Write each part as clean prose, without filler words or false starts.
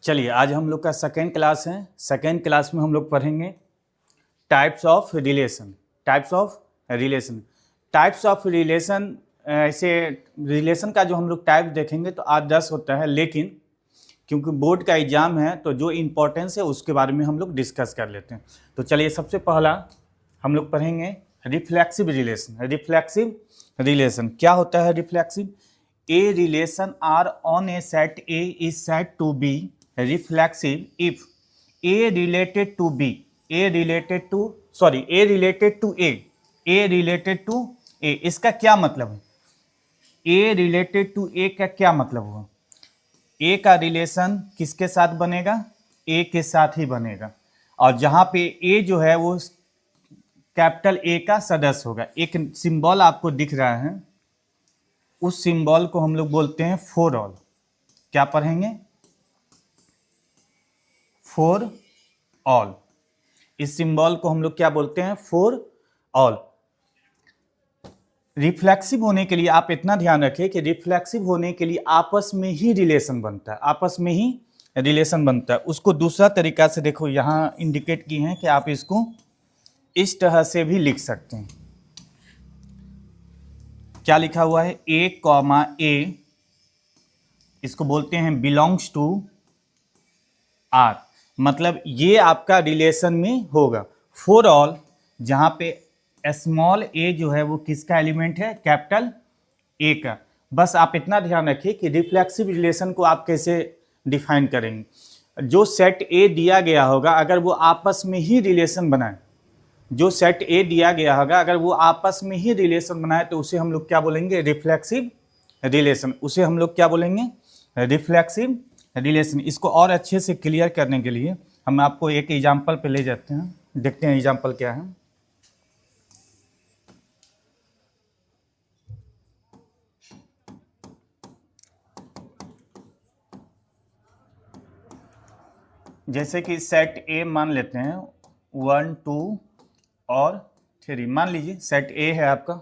चलिए आज हम लोग का सेकेंड क्लास है। सेकेंड क्लास में हम लोग पढ़ेंगे types of relation. Types of relation, types of relation, ऐसे रिलेशन का जो हम लोग टाइप देखेंगे तो आज 10 होता है, लेकिन क्योंकि बोर्ड का एग्जाम है तो जो इम्पोर्टेंस है उसके बारे में हम लोग डिस्कस कर लेते हैं। तो चलिए सबसे पहला हम लोग पढ़ेंगे रिफ्लेक्सिव रिलेशन। रिफ्लेक्सिव रिलेशन क्या होता है? Reflexive, a relation R on a set A is set to be reflexive if A related to B, A related to A, A related to A। इसका क्या मतलब है? A related to A का क्या मतलब हुआ? A का relation किसके साथ बनेगा? A के साथ ही बनेगा, और जहां पे A जो है वो कैपिटल A का सदस्य होगा। एक सिंबल आपको दिख रहा है, उस सिंबल को हम लोग बोलते हैं फॉर ऑल। क्या पढ़ेंगे? For all. इस सिंबल को हम लोग क्या बोलते हैं? For all. रिफ्लेक्सिव होने के लिए आप इतना ध्यान रखें कि रिफ्लेक्सिव होने के लिए आपस में ही रिलेशन बनता है, आपस में ही रिलेशन बनता है। उसको दूसरा तरीका से देखो, यहां इंडिकेट की है कि आप इसको इस तरह से भी लिख सकते हैं। क्या लिखा हुआ है? ए कॉमा ए, इसको बोलते हैं बिलोंग्स टू आर, मतलब ये आपका रिलेशन में होगा। फॉर ऑल, जहां पे स्मॉल ए जो है वो किसका एलिमेंट है? कैपिटल ए का। बस आप इतना ध्यान रखिए कि रिफ्लेक्सिव रिलेशन को आप कैसे डिफाइन करेंगे। जो सेट ए दिया गया होगा, अगर वो आपस में ही रिलेशन बनाए, जो सेट ए दिया गया होगा अगर वो आपस में ही रिलेशन बनाए तो उसे हम लोग क्या बोलेंगे? Reflexive relation. उसे हम लोग क्या बोलेंगे? Reflexive relation. इसको और अच्छे से क्लियर करने के लिए हम आपको एक एग्जांपल पे ले जाते हैं, देखते हैं एग्जांपल क्या है। जैसे कि सेट ए मान लेते हैं 1 2 और 3, मान लीजिए सेट ए है आपका,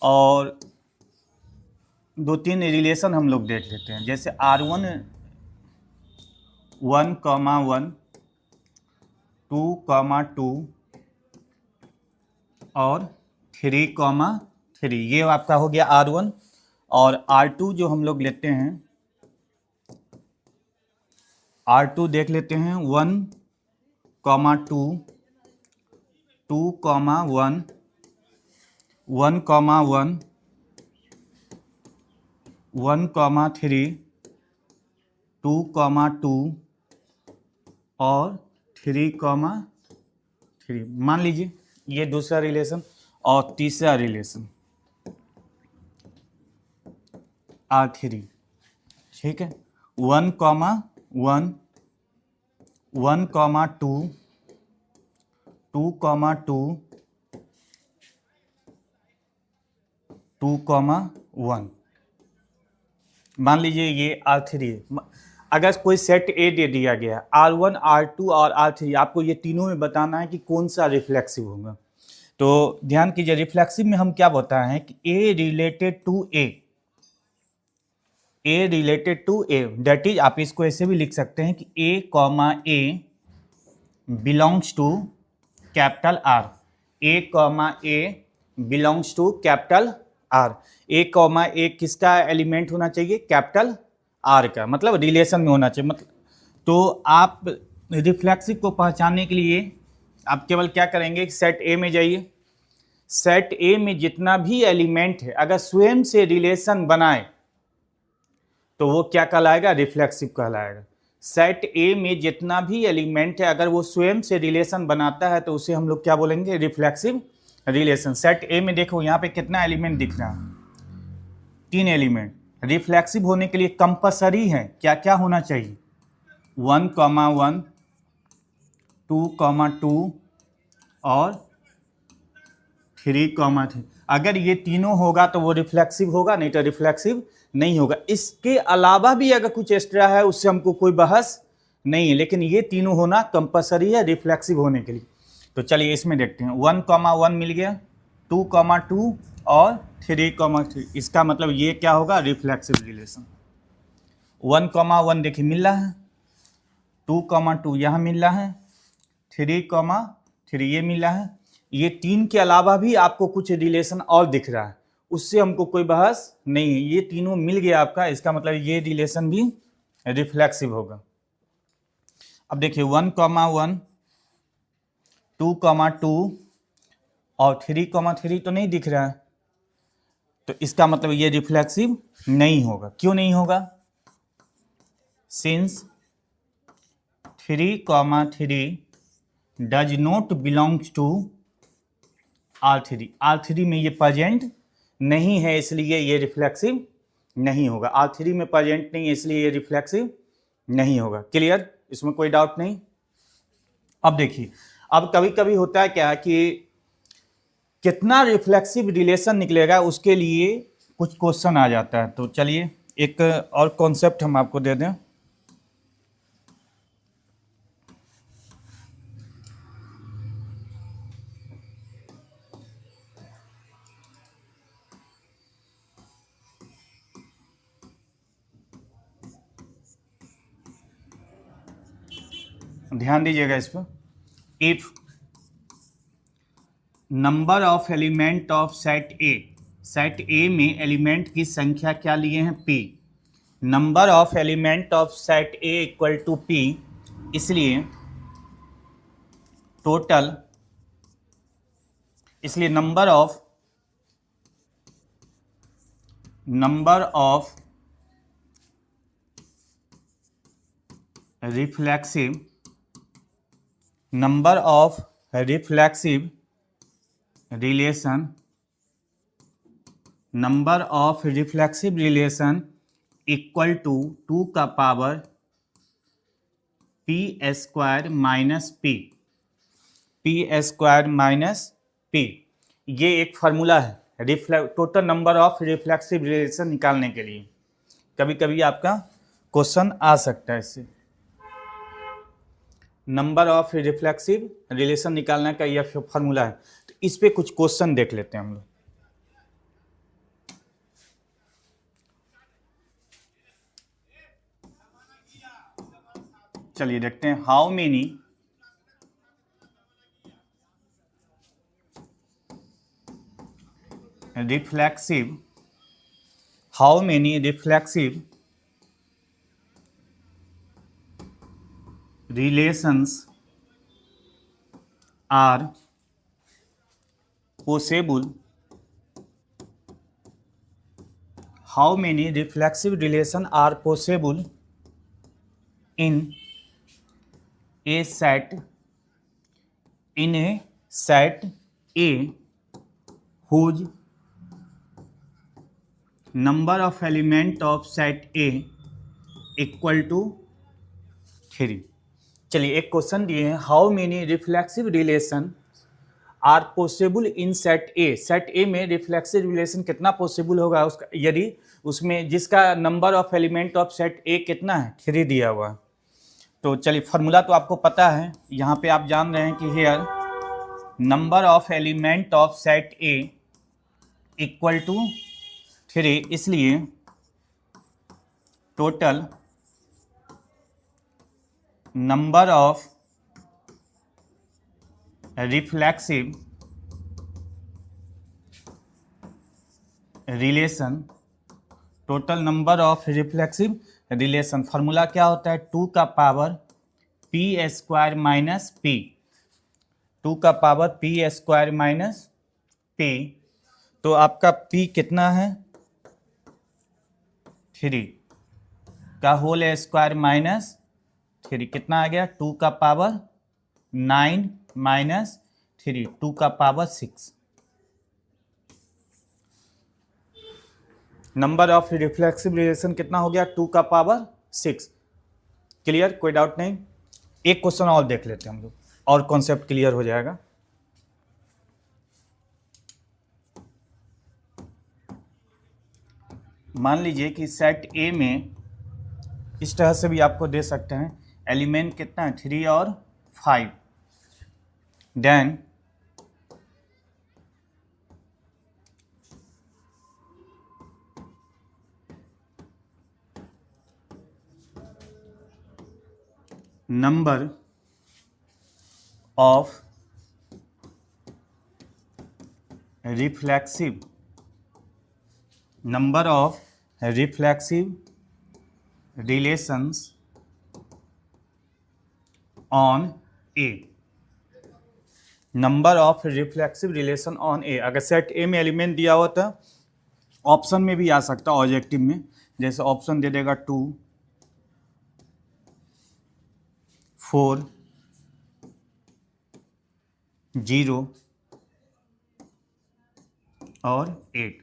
और 2-3 रिलेशन हम लोग देख लेते हैं। जैसे R1 1,1 2,2 और 3,3, ये आपका हो गया R1। और R2 जो हम लोग लेते हैं, R2 देख लेते हैं 1,2 2,1 1,1 1,3 2,2 और 3,3, मान लीजिए ये दूसरा रिलेशन। और तीसरा रिलेशन R3, ठीक है, 1,1 1,2 2,2 2,1, मान लीजिए ये R3 है। अगर कोई सेट ए दे दिया गया है R1 R2 और R3, आपको ये तीनों में बताना है कि कौन सा रिफ्लेक्सिव होगा। तो ध्यान कीजिए, रिफ्लेक्सिव में हम क्या बताए हैं कि a related to a, a related to a, that is आप इसको ऐसे भी लिख सकते हैं कि a comma A belongs to capital R. A comma A belongs to capital R. A comma a किसका एलिमेंट होना चाहिए? कैपिटल आर का, मतलब रिलेशन में होना चाहिए। मतलब तो आप रिफ्लेक्सिव को पहचानने के लिए आप केवल क्या करेंगे? सेट ए में जाइए। सेट ए में जितना भी एलिमेंट है अगर स्वयं से रिलेशन बनाए तो वो क्या कहलाएगा? रिफ्लेक्सिव कहलाएगा। सेट ए में जितना भी एलिमेंट है अगर वो स्वयं से रिलेशन बनाता है तो उसे हम लोग क्या बोलेंगे? Reflexive relation. सेट ए में देखो यहाँ पे कितना एलिमेंट दिख रहा है? 3 एलिमेंट। रिफ्लेक्सिव होने के लिए कंपलसरी है, क्या क्या होना चाहिए? 1,1 2,2 और 3,3। अगर ये तीनों होगा तो वो रिफ्लेक्सिव होगा, नहीं तो रिफ्लेक्सिव नहीं होगा। इसके अलावा भी अगर कुछ एक्स्ट्रा है उससे हमको कोई बहस नहीं है, लेकिन ये तीनों होना कंपलसरी है रिफ्लेक्सिव होने के लिए। तो चलिए इसमें देखते हैं। 1,1 मिल गया, 2,2 और 3,3। इसका मतलब ये क्या होगा? Reflexive relation. 1,1 देखिए मिल रहा है, 2,2 यहाँ मिल रहा है, 3,3 ये मिला है। ये 3 के अलावा भी आपको कुछ रिलेशन और दिख रहा है, उससे हमको कोई बहस नहीं है। ये तीनों मिल गया आपका, इसका मतलब ये रिलेशन भी रिफ्लेक्सिव होगा। अब देखिए 1,1, 2,2 और 3,3 तो नहीं दिख रहा है, तो इसका मतलब ये रिफ्लेक्सिव नहीं होगा। क्यों नहीं होगा? Since 3,3 does not belongs to R3, R3 में ये प्रेजेंट नहीं है, इसलिए ये रिफ्लेक्सिव नहीं होगा। R3 में प्रेजेंट नहीं है, इसलिए ये रिफ्लेक्सिव नहीं होगा। क्लियर? इसमें कोई डाउट नहीं। अब देखिए, अब कभी कभी होता है क्या कि कितना रिफ्लेक्सिव रिलेशन निकलेगा, उसके लिए कुछ क्वेश्चन आ जाता है। तो चलिए एक और कॉन्सेप्ट हम आपको दे दें। ध्यान दीजिएगा इस पर। If number of element of set A, set A में एलिमेंट की संख्या क्या लिए हैं? P। Number of element of set A equal to P, इसलिए टोटल, इसलिए number of reflexive, number of reflexive relation, number of reflexive relation equal to 2 का power P² minus P, P² minus P। ये एक formula है total number of reflexive relation निकालने के लिए। कभी कभी आपका क्वेश्चन आ सकता है इससे। नंबर ऑफ रिफ्लेक्सिव रिलेशन निकालने का यह फार्मूला है। तो इस पे कुछ क्वेश्चन देख लेते हैं हम लोग। चलिए देखते हैं। How many reflexive relations are possible, how many reflexive relation are possible in a set A whose number of element of set A equal to 3। चलिए एक क्वेश्चन दिए हैं, how many reflexive relation are possible in set A. Set A में reflexive relation कितना possible होगा उसका, यदि उसमें जिसका number of element of set A कितना है? 3 दिया हुआ। तो चलिए फार्मूला तो आपको पता है, यहाँ पे आप जान रहे हैं कि here number of element of set A equal to 3, इसलिए total number of reflexive relation, total number of reflexive relation formula क्या होता है? 2 का पावर P² माइनस P, 2 का पावर P² माइनस P। तो आपका P कितना है? 3 का होल स्क्वायर माइनस 3 कितना आ गया? 2 का पावर 9 माइनस 3, 2 का power 6। Number of reflexive relation कितना हो गया? 2 का पावर 6। क्लियर? कोई डाउट नहीं। एक क्वेश्चन और देख लेते हैं हम लोग, और कॉन्सेप्ट क्लियर हो जाएगा। मान लीजिए कि सेट ए में इस तरह से भी आपको दे सकते हैं, एलिमेंट कितना है? 3 और 5। Then number of reflexive relations on A. Number of reflexive relation on A, अगर सेट ए में एलिमेंट दिया हुआ था, ऑप्शन में भी आ सकता है ऑब्जेक्टिव में, जैसे ऑप्शन दे देगा 2, 4, 0 और 8।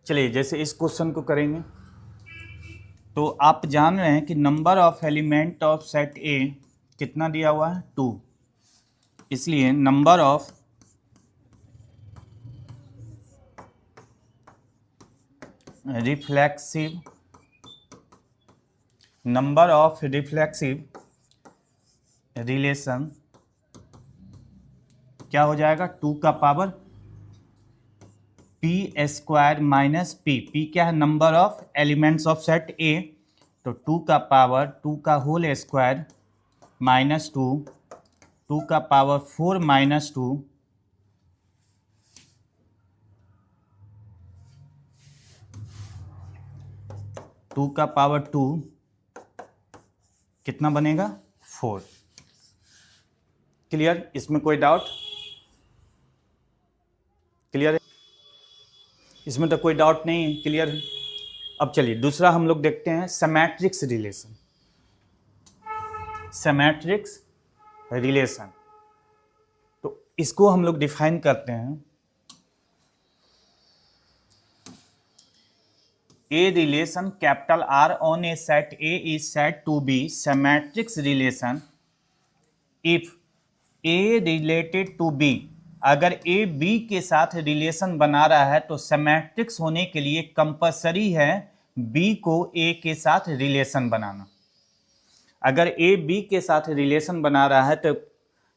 चलिए जैसे इस क्वेश्चन को करेंगे तो आप जान रहे हैं कि number of element of set A कितना दिया हुआ है 2, इसलिए नंबर ऑफ रिफ्लेक्सिव रिलेशन क्या हो जाएगा 2 का power p square minus p क्या है number of elements of set ए, तो 2 का पावर 2 का होल स्क्वायर माइनस 2 का पावर 4 माइनस 2 2 का पावर 2 कितना बनेगा 4। क्लियर? इसमें कोई डाउट? क्लियर है? इसमें तो कोई डाउट नहीं है, क्लियर है। अब चलिए दूसरा हम लोग देखते हैं सिमेट्रिक्स रिलेशन। तो इसको हम लोग डिफाइन करते हैं, a relation capital R on a set A is said to be symmetrics relation if A related to B। अगर A B के साथ रिलेशन बना रहा है तो सिमेट्रिक्स होने के लिए कंपलसरी है B को A के साथ रिलेशन बनाना। अगर A B के साथ रिलेशन बना रहा है तो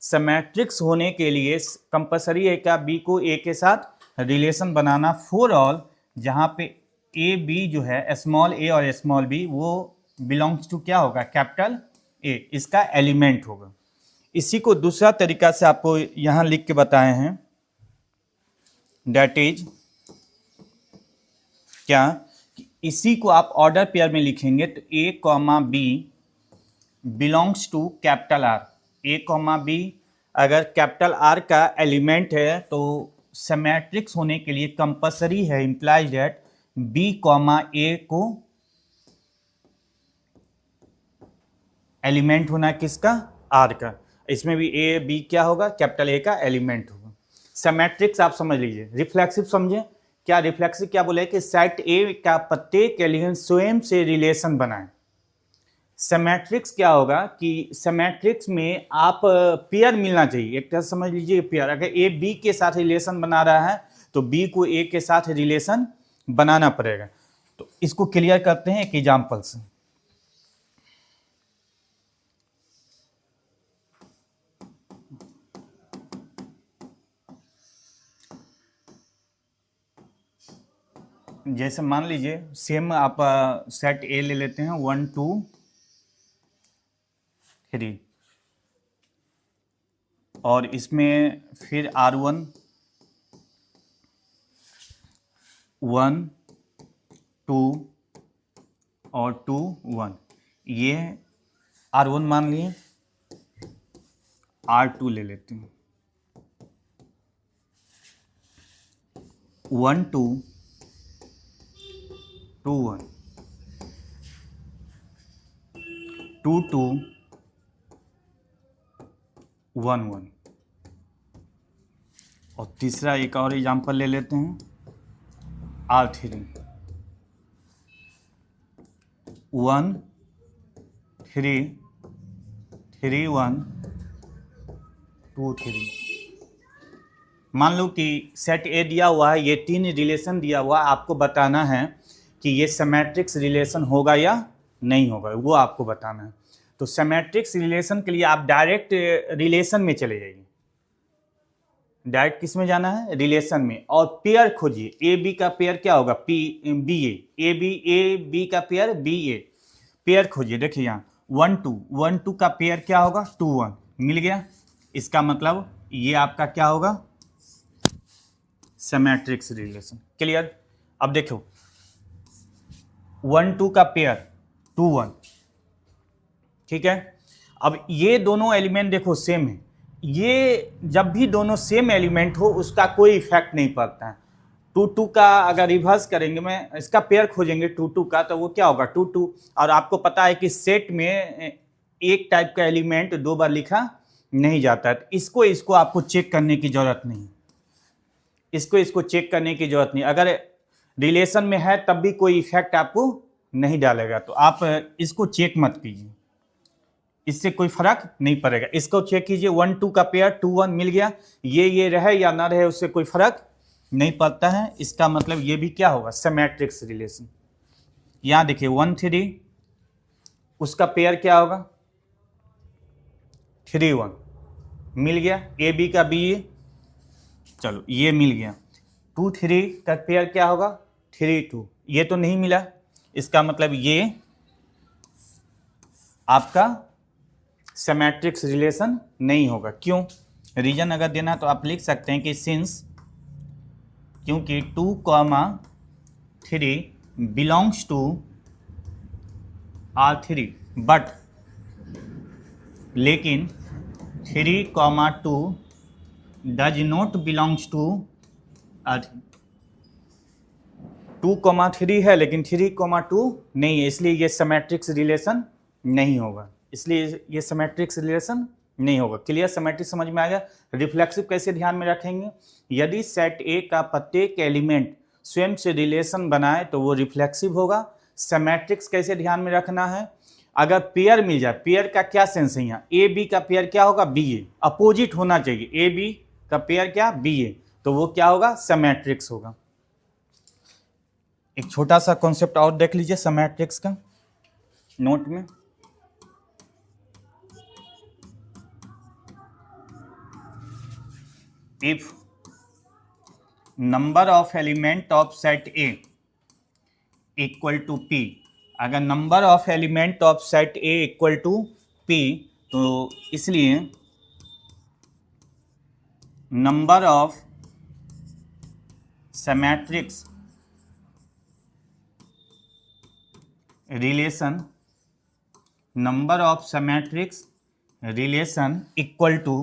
सिमेट्रिक्स होने के लिए कंपलसरी है क्या B को A के साथ रिलेशन बनाना फॉर ऑल जहां पे A B जो है स्मॉल a और स्मॉल b वो बिलोंग्स टू क्या होगा कैपिटल A, इसका एलिमेंट होगा। इसी को दूसरा तरीका से आपको यहां लिख के बताए हैं, दैट इज क्या, इसी को आप ऑर्डर पेयर में लिखेंगे तो A comma B belongs to capital R। A comma B अगर कैपिटल R का एलिमेंट है तो सिमेट्रिक्स होने के लिए कंपलसरी है, implies that B comma A को एलिमेंट होना किसका R का। इसमें भी A B क्या होगा कैपिटल A का एलिमेंट होगा। सिमेट्रिक्स आप समझ लीजिए, रिफ्लेक्सिव समझे क्या, रिफ्लेक्सिव क्या बोले कि सेट A का प्रत्येक एलिमेंट स्वयं से रिलेशन बनाए। सिमेट्रिक्स क्या होगा कि सिमेट्रिक्स में आप पेयर मिलना चाहिए, एक तरह समझ लीजिए पेयर। अगर A B के साथ रिलेशन बना रहा है तो B को A के साथ रिलेशन बनाना पड़ेगा। तो इसको क्लियर करते हैं एक एग्जांपल से। जैसे मान लीजिए सेम आप सेट ए ले लेते हैं 1 2 3 और इसमें फिर R1 1 2 और 2 1, ये R1 मान लिए, R2 ले लेते हैं 1 2 2 1 2 2 1 1। और तीसरा एक और एग्जांपल ले लेते हैं R3 1 3 3 1 2 3। मान लो कि सेट ए दिया हुआ है, ये 3 रिलेशन दिया हुआ, आपको बताना है कि ये सिमेट्रिक्स रिलेशन होगा या नहीं होगा, वो आपको बताना है। तो सिमेट्रिक्स रिलेशन के लिए आप डायरेक्ट रिलेशन में चले जाइए, डायरेक्ट किस में जाना है रिलेशन में, और पेयर खोजिए। ए बी का पेयर क्या होगा P B A, A B का पेयर बी ए, पेयर खोजिए। देखिए यहाँ 1 2, 1 2 का पेयर क्या होगा 2 1 मिल गया। इसका मतलब ये आपका क्या होगा सिमेट्रिक्स रिलेशन। क्लियर। अब देखो 1 2 का पेयर 2 1, ठीक है। अब ये दोनों एलिमेंट देखो सेम है, ये जब भी दोनों सेम एलिमेंट हो उसका कोई इफेक्ट नहीं पड़ता है। 2 2 का अगर रिवर्स करेंगे, मैं इसका पेयर खोजेंगे 2 2 का, तो वो क्या होगा 2 2। और आपको पता है कि सेट में एक टाइप का एलिमेंट 2 बार लिखा नहीं जाता है, तो इसको आपको चेक करने की जरूरत नहीं, इसको चेक करने की जरूरत नहीं। अगर रिलेशन में है तब भी कोई इफेक्ट आपको नहीं डालेगा, तो आप इसको चेक मत कीजिए, इससे कोई फर्क नहीं पड़ेगा। इसको चेक कीजिए 1 2 का पेयर 2 1 मिल गया, ये रहे या ना रहे उससे कोई फर्क नहीं पड़ता है। इसका मतलब ये भी क्या होगा सिमेट्रिक्स रिलेशन। यहां देखिए 1 3 उसका पेयर क्या होगा 3 1 मिल गया, ए बी का बी ए, चलो ये मिल गया। 2 3 का पेयर क्या होगा 3 2, ये तो नहीं मिला, इसका मतलब ये आपका सिमेट्रिक्स रिलेशन नहीं होगा। क्यों, रीजन अगर देना तो आप लिख सकते हैं कि सिंस, क्योंकि 2 3 बिलोंग्स टू R3 बट लेकिन 3 2 does not belongs to R3। 2 3 है लेकिन 3 2 नहीं है, इसलिए ये सिमेट्रिक्स रिलेशन नहीं होगा, इसलिए ये सिमेट्रिक्स रिलेशन नहीं होगा। क्लियर, सिमेट्रिक समझ में आ गया। रिफ्लेक्सिव कैसे ध्यान में रखेंगे, यदि सेट ए का प्रत्येक एलिमेंट स्वयं से रिलेशन बनाए तो वो रिफ्लेक्सिव होगा। सिमेट्रिक्स कैसे ध्यान में रखना है, अगर पेयर मिल जाए, पेयर का क्या सेंस है यहाँ, ए बी का पेयर क्या होगा बी ए, अपोजिट होना चाहिए, ए बी का पेयर क्या बी ए, तो वो क्या होगा सिमेट्रिक्स होगा। एक छोटा सा कॉन्सेप्ट और देख लीजिए सिमेट्रिक्स का नोट में। If number of element of set A equal to P, अगर number of element of set A equal to P, तो इसलिए number of symmetrics relation, number of symmetrics relation equal to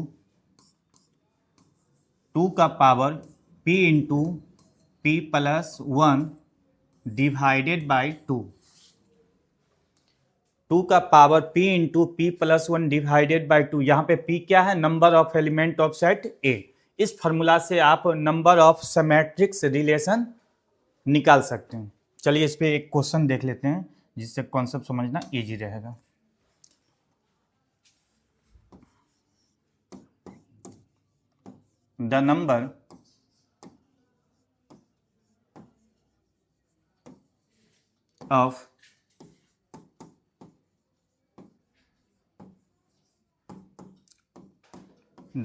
2 का power p into p plus 1 divided by 2। 2 का power p into p plus 1 divided by 2, यहाँ पे p क्या है number of element of set A। इस formula से आप number of symmetrics relation निकाल सकते हैं। चलिए इस पे एक क्वेश्चन देख लेते हैं जिससे कॉन्सेप्ट समझना इजी रहेगा। The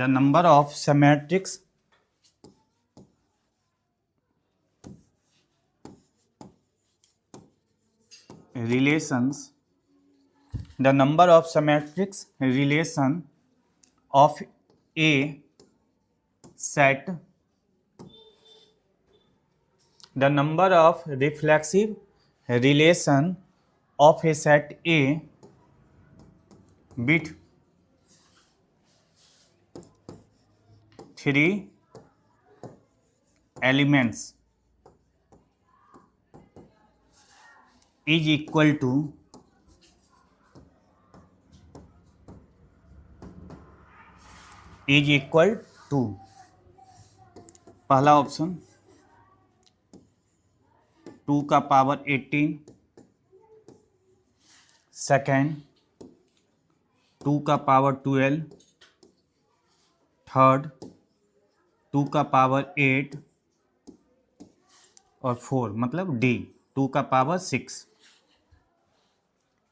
number of symmetrics relations, the number of symmetrics relation of a set, the number of reflexive relation of a set A with 3 elements is equal to पहला ऑप्शन 2 का power 18, second 2 का power 12, third 2 का power 8 और 4 मतलब D 2 का power 6।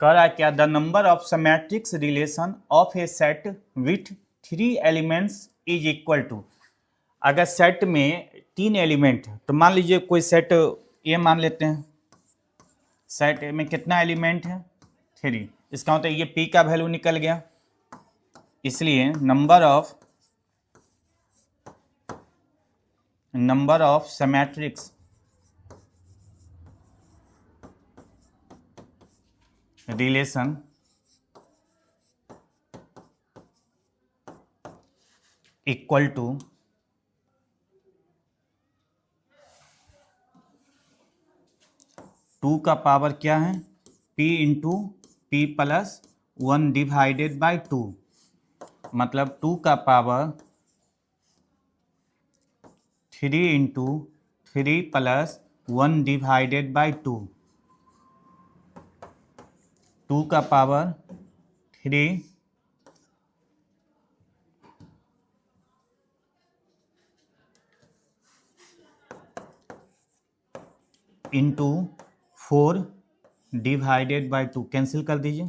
कह रहा है क्या, the number of symmetrics relation of a set with 3 elements is equal to, अगर सेट में 3 एलिमेंट है तो मान लीजिए कोई सेट ए मान लेते हैं, सेट ए में कितना एलिमेंट है 3, इसका मतलब ये p का वैल्यू निकल गया, इसलिए number of symmetrics relation equal to two का पावर क्या है, p into p plus 1 divided by 2, मतलब 2 का power 3 into 3 plus 1 divided by 2, 2 का power 3 into 4 divided by 2, cancel कर दीजिए,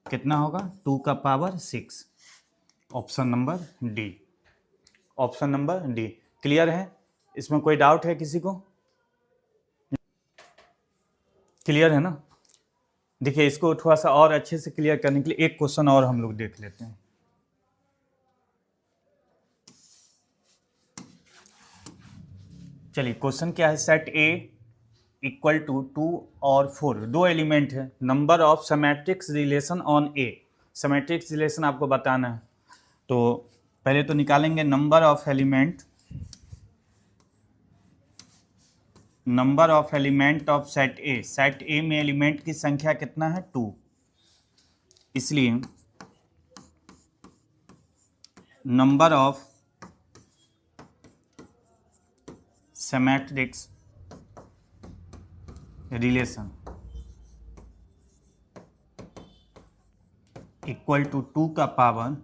कितना होगा 2 का power 6। Option number D, option number D. Clear है? इसमें कोई डाउट है किसी को? क्लियर है ना? देखिए इसको थोड़ा सा और अच्छे से क्लियर करने के लिए एक क्वेश्चन और हम लोग देख लेते हैं। चलिए क्वेश्चन क्या है, सेट ए इक्वल टू 2 और 4, दो एलिमेंट है, number of symmetrics relation on A. Symmetrics relation आपको बताना है, तो पहले तो निकालेंगे number of element, number of element of set A. Set A में एलिमेंट की संख्या कितना है, 2, इसलिए number of symmetrics relation equal to 2 का power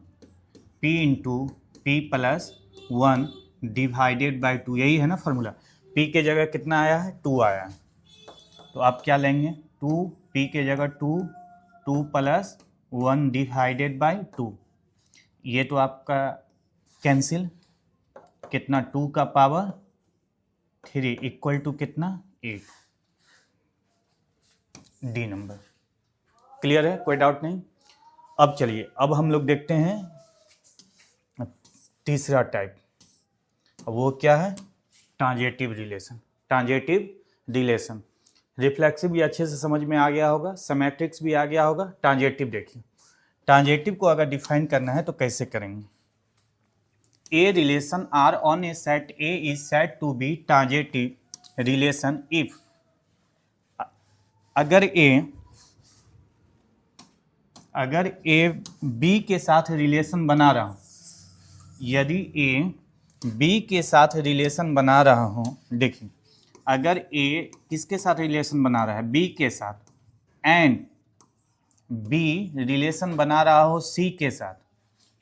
p into p plus 1 divided by 2, यही है ना फॉर्मूला। p के जगह कितना आया है, 2 आया है, तो आप क्या लेंगे, 2, p के जगह 2, 2 प्लस 1 डिवाइडेड बाई 2, ये तो आपका कैंसिल, कितना 2 का पावर 3 इक्वल टू कितना 8, डी नंबर। क्लियर है, कोई डाउट नहीं? अब चलिए अब हम लोग देखते हैं तीसरा टाइप, वो क्या है, transitive relation. Transitive relation, reflexive भी अच्छे से समझ में आ गया होगा, सिमेट्रिक्स भी आ गया होगा, ट्रांजेटिव देखिए। ट्रांजेटिव को अगर डिफाइन करना है तो कैसे करेंगे, a relation R on a set A is said to be transitive relation if, अगर ए बी के साथ रिलेशन बना रहा हो, यदि ए बी के साथ रिलेशन बना रहा हो, देखिए अगर ए किसके साथ रिलेशन बना रहा है, बी के साथ, एंड बी रिलेशन बना रहा हो सी के साथ,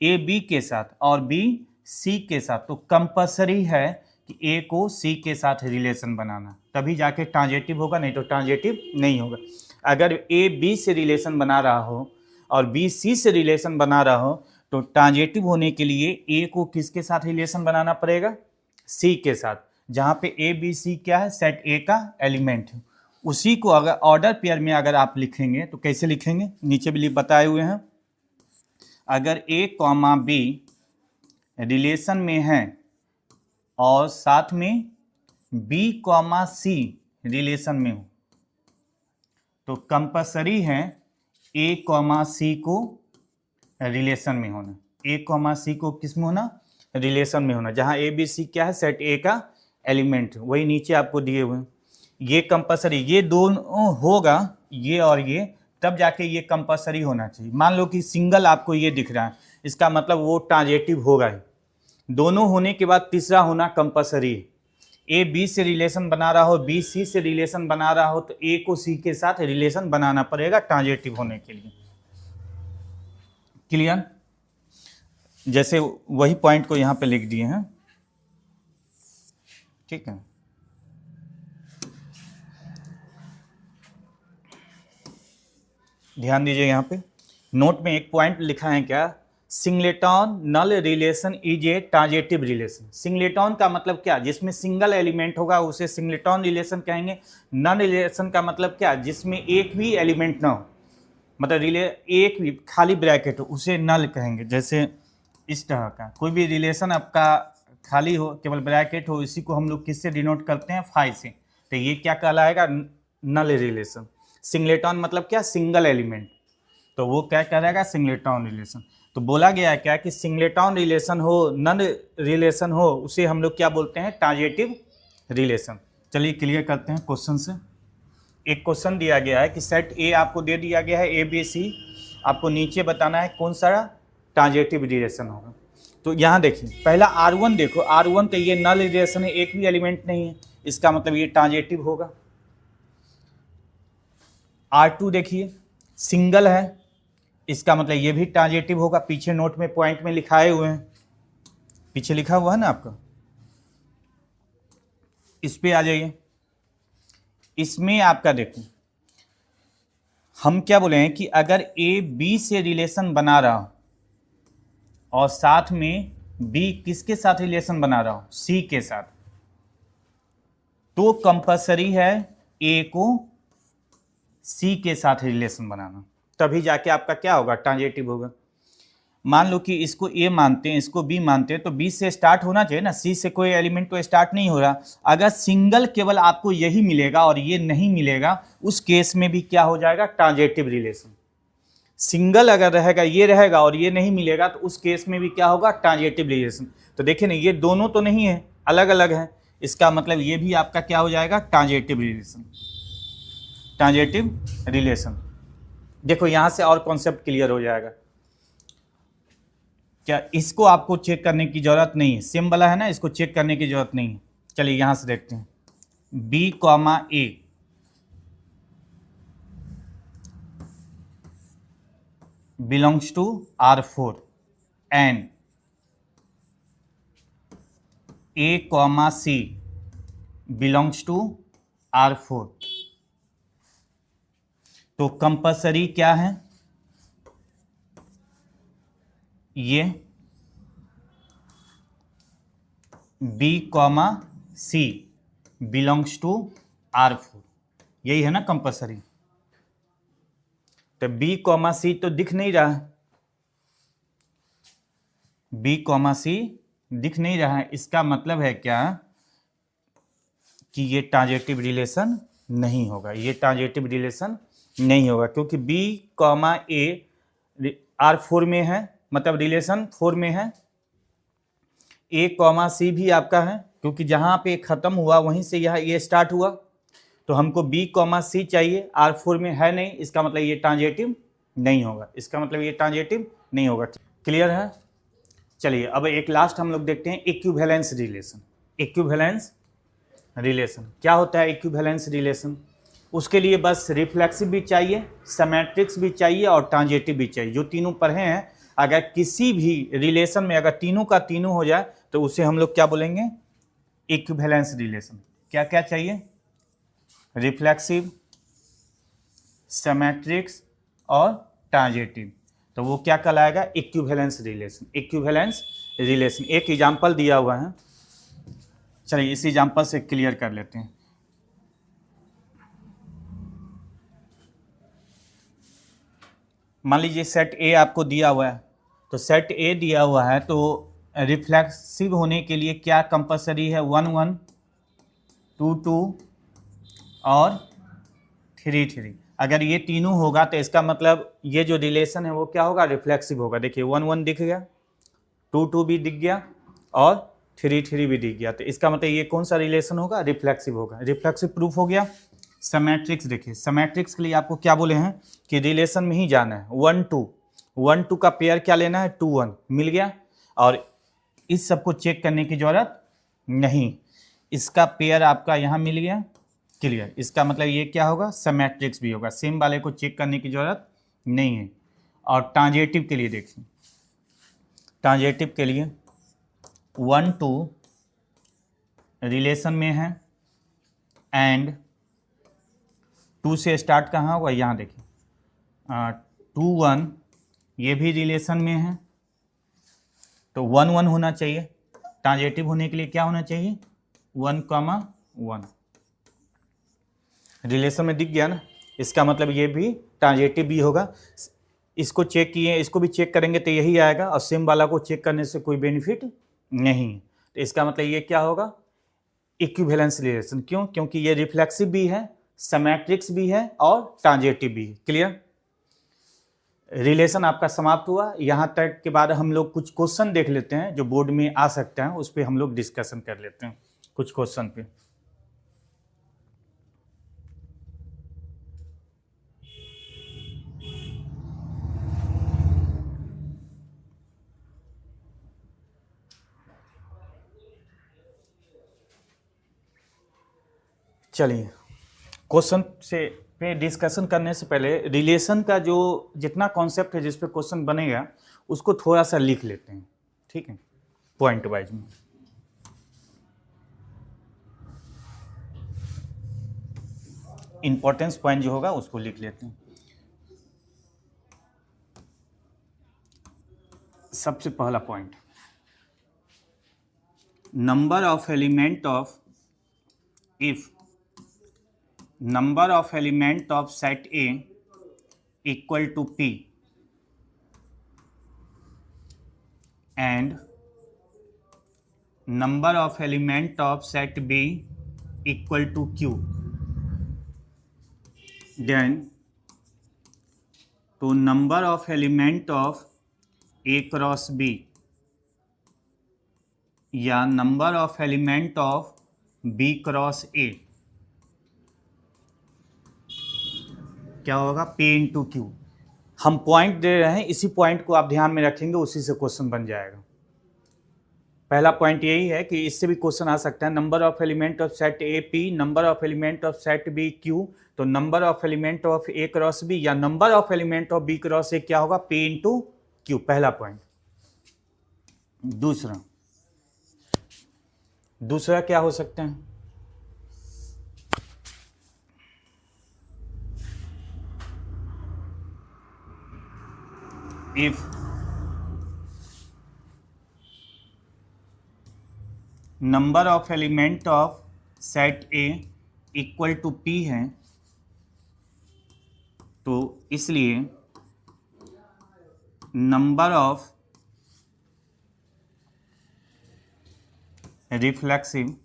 ए बी के साथ और बी सी के साथ, तो कंपलसरी है कि ए को सी के साथ रिलेशन बनाना, तभी जाके ट्रांजेटिव होगा, नहीं तो ट्रांजेटिव नहीं होगा। अगर ए बी से रिलेशन बना रहा हो और बी सी से रिलेशन बना रहा हो, तो ट्रांजेटिव होने के लिए ए को किसके साथ रिलेशन बनाना पड़ेगा, सी के साथ, जहाँ पे ए बी सी क्या है, सेट ए का एलिमेंट है। उसी को अगर ऑर्डर पेयर में अगर आप लिखेंगे तो कैसे लिखेंगे, नीचे भी बताए हुए हैं, अगर ए कॉमा बी रिलेशन में है और साथ में बी कॉमा सी रिलेशन में हो, तो कंपलसरी है ए कॉमा सी को रिलेशन में होना, ए कॉमा सी को किस में होना, रिलेशन में होना, जहां ए बी सी क्या है, सेट ए का एलिमेंट, वही नीचे आपको दिए हुए हैं। ये कंपलसरी, ये दोनों होगा, ये और ये, तब जाके ये कंपलसरी होना चाहिए। मान लो कि सिंगल आपको ये दिख रहा है, इसका मतलब वो ट्रांजेटिव होगा ही, दोनों होने के बाद तीसरा होना कंपलसरी है। ए बी से रिलेशन बना रहा हो, बी सी से रिलेशन बना रहा हो, तो ए को सी के साथ रिलेशन बनाना पड़ेगा ट्रांजेटिव होने के लिए। क्लियर? जैसे वही पॉइंट को यहां पे लिख दिए हैं, ठीक है। ध्यान दीजिए, यहां पे नोट में एक पॉइंट लिखा है क्या, singleton null relation is a transitive relation. Singleton का मतलब क्या, जिसमें सिंगल एलिमेंट होगा उसे सिंगलेटन रिलेशन कहेंगे। नल रिलेशन का मतलब क्या, जिसमें एक भी एलिमेंट ना हो, मतलब एक भी खाली ब्रैकेट हो उसे नल कहेंगे। जैसे इस तरह का कोई भी रिलेशन आपका खाली हो, केवल ब्रैकेट हो, इसी को हम लोग किससे डिनोट करते हैं? फाई से। तो ये क्या कहलाएगा? नल रिलेशन। सिंगलेटन मतलब क्या? Single element. तो वो क्या कहलाएगा? Singleton relation. तो बोला गया है क्या कि सिंगलेटन रिलेशन हो, नल रिलेशन हो, उसे हम लोग क्या बोलते हैं? Transitive relation. चलिए क्लियर करते हैं क्वेश्चन से। एक क्वेश्चन दिया गया है कि सेट ए आपको दे दिया गया है, ए बी सी, आपको नीचे बताना है कौन सा ट्रांजिटिव रिलेशन होगा। तो यहाँ देखिए पहला R1 देखो, R1 तो ये नल रिलेशन है, एक भी एलिमेंट नहीं है, इसका मतलब ये ट्रांजिटिव होगा। R2 देखिए सिंगल है, इसका मतलब ये भी ट्रांजिटिव होगा। पीछे नोट में पॉइंट में लिखाए हुए हैं, पीछे लिखा हुआ है ना आपका, इस पे आ जाइए। इसमें आपका देखो हम क्या बोले हैं कि अगर ए बी से रिलेशन बना रहा हो और साथ में बी किसके साथ रिलेशन बना रहा हो? सी के साथ, तो कंपलसरी है ए को सी के साथ रिलेशन बनाना, तभी जाके आपका क्या होगा? ट्रांजिटिव होगा। मान लो कि इसको ए मानते हैं, इसको बी मानते हैं, तो बी से स्टार्ट होना चाहिए ना, सी से कोई एलिमेंट तो स्टार्ट नहीं हो रहा। अगर सिंगल केवल आपको यही मिलेगा और ये नहीं मिलेगा, उस केस में भी क्या हो जाएगा? Transitive relation. सिंगल अगर रहेगा, ये रहेगा और ये नहीं मिलेगा, तो उस केस में भी क्या होगा? Transitive relation. तो देखिए ना, ये दोनों तो नहीं है, अलग अलग है, इसका मतलब ये भी आपका क्या हो जाएगा? Transitive relation. Transitive relation. देखो यहां से और कॉन्सेप्ट क्लियर हो जाएगा। क्या इसको आपको चेक करने की जरूरत नहीं है? सेम वाला है ना, इसको चेक करने की जरूरत नहीं है। चलिए यहां से देखते हैं। B comma A belongs to R4 and A comma C belongs to R4। तो कंपलसरी क्या है? ये B comma C belongs to R4, यही है ना कंपलसरी। तो बी कॉमा सी तो दिख नहीं रहा है, बी कॉमा सी दिख नहीं रहा है, इसका मतलब है क्या? कि ये ट्रांजिटिव रिलेशन नहीं होगा, ये ट्रांजिटिव रिलेशन नहीं होगा, क्योंकि बी कॉमा ए R4 में है, मतलब रिलेशन 4 में है। ए कॉमा सी भी आपका है, क्योंकि जहां पे खत्म हुआ वहीं से यह ए स्टार्ट हुआ। तो हमको बी कॉमा सी चाहिए, R4 में है नहीं, इसका मतलब ये ट्रांजिटिव नहीं होगा, इसका मतलब ये ट्रांजिटिव नहीं होगा। क्लियर है? चलिए अब एक लास्ट हम लोग देखते हैं, इक्विवेलेंस रिलेशन। इक्विवेलेंस रिलेशन क्या होता है? इक्विवेलेंस रिलेशन, उसके लिए बस रिफ्लेक्सिव भी चाहिए, सिमेट्रिक्स भी चाहिए और ट्रांजिटिव भी चाहिए। जो तीनों पढ़े हैं, अगर किसी भी रिलेशन में अगर तीनों का तीनों हो जाए तो उसे हम लोग क्या बोलेंगे? Equivalence relation. क्या क्या चाहिए? रिफ्लेक्सिव, सिमेट्रिक्स और ट्रांजिटिव। तो वो क्या कहलाएगा? Equivalence relation. इक्विवेलेंस रिलेशन एक एग्जांपल दिया हुआ है, चलिए इस एग्जांपल से क्लियर कर लेते हैं। मान लीजिए सेट ए आपको दिया हुआ है, तो सेट ए दिया हुआ है, तो रिफ्लेक्सिव होने के लिए क्या कंपलसरी है? 1 1 2 2 और 3 3। अगर ये तीनों होगा तो इसका मतलब ये जो रिलेशन है वो क्या होगा? रिफ्लेक्सिव होगा। देखिए 1 1 दिख गया, 2 2 भी दिख गया और 3 3 भी दिख गया, तो इसका मतलब ये कौन सा रिलेशन होगा? रिफ्लेक्सिव होगा। रिफ्लेक्सिव प्रूफ हो गया। सिमेट्रिक्स देखिए, सिमेट्रिक्स के लिए आपको क्या बोले हैं कि रिलेशन में ही जाना है। 1 2 1 2 का पेयर क्या लेना है? 2 1 मिल गया, और इस सबको चेक करने की जरूरत नहीं, इसका पेयर आपका यहाँ मिल गया। क्लियर? इसका मतलब ये क्या होगा? सिमेट्रिक्स भी होगा, सेम वाले को चेक करने की जरूरत नहीं है। और ट्रांजिटिव के लिए देखिए, ट्रांजिटिव के लिए 1 2 रिलेशन में है एंड 2 से स्टार्ट कहाँ होगा? यहाँ देखिए 2 1 ये भी रिलेशन में है, तो 1 1 होना चाहिए। ट्रांजिटिव होने के लिए क्या होना चाहिए? 1 1 रिलेशन में दिख गया ना, इसका मतलब ये भी ट्रांजिटिव भी होगा। इसको चेक किए, इसको भी चेक करेंगे तो यही आएगा, और सेम वाला को चेक करने से कोई बेनिफिट नहीं। तो इसका मतलब ये क्या होगा, इक्विवेलेंस रिलेशन। क्यों? क्योंकि ये रिफ्लेक्सिव भी है, सिमेट्रिक्स भी है और ट्रांजिटिव भी है। क्लियर? रिलेशन आपका समाप्त हुआ। यहाँ तक के बाद हम लोग कुछ क्वेश्चन देख लेते हैं जो बोर्ड में आ सकते हैं, उस पर हम लोग डिस्कशन कर लेते हैं कुछ क्वेश्चन पे। चलिए, क्वेश्चन से पे डिस्कशन करने से पहले रिलेशन का जो जितना कॉन्सेप्ट है जिस पे क्वेश्चन बनेगा उसको थोड़ा सा लिख लेते हैं, ठीक है, पॉइंट वाइज में। इंपॉर्टेंस पॉइंट जो होगा उसको लिख लेते हैं। सबसे पहला point, number of element of, if number of element of set A equal to P and number of element of set B equal to Q, then to number of element of A cross B या number of element of B cross A क्या होगा, P into Q. हम point दे रहे हैं, इसी point को आप ध्यान में रखेंगे, उसी से क्वेश्चन बन जाएगा। पहला पॉइंट यही है कि इससे भी क्वेश्चन आ सकता है, number of element of set A p, number of element of set B q, तो number of element of A cross B या number of element of B cross A क्या होगा, P इंटू क्यू। पहला point. दूसरा क्या हो सकता है, if number of element of set A equal to P है, तो इसलिए number of reflexive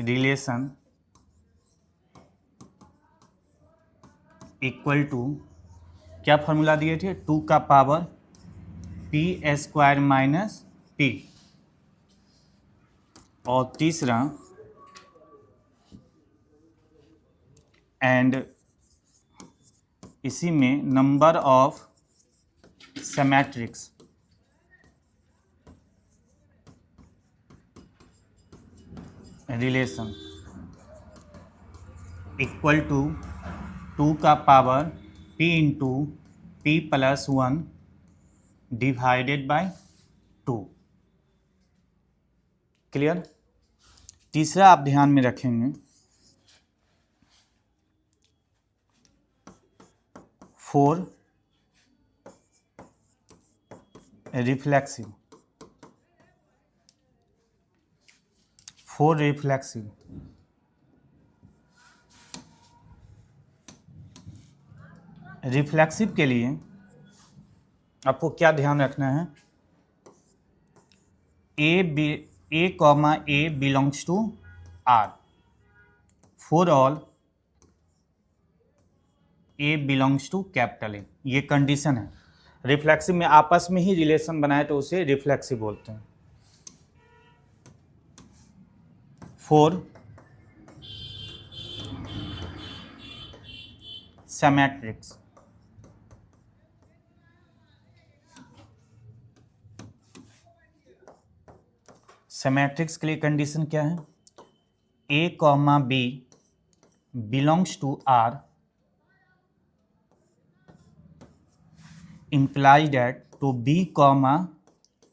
relation equal to, क्या फॉर्मूला दिए थे, 2 का power P square minus P, और तीसरा एंड इसी में number of symmetrics relation equal to 2 का power P into P plus 1 divided by 2। Clear? तीसरा आप ध्यान में रखेंगे, 4 रिफ्लेक्सिव, 4 रिफ्लेक्सिव, रिफ्लेक्सिव के लिए आपको क्या ध्यान रखना है, a comma A belongs to R, for all a belongs to capital A, ये कंडीशन है। रिफ्लेक्सिव में आपस में ही रिलेशन बनाए तो उसे रिफ्लेक्सिव बोलते हैं। 4 सिमेट्रिक्स, सिमेट्रिक्स के लिए कंडीशन क्या है, a comma b belongs to R implies that to B comma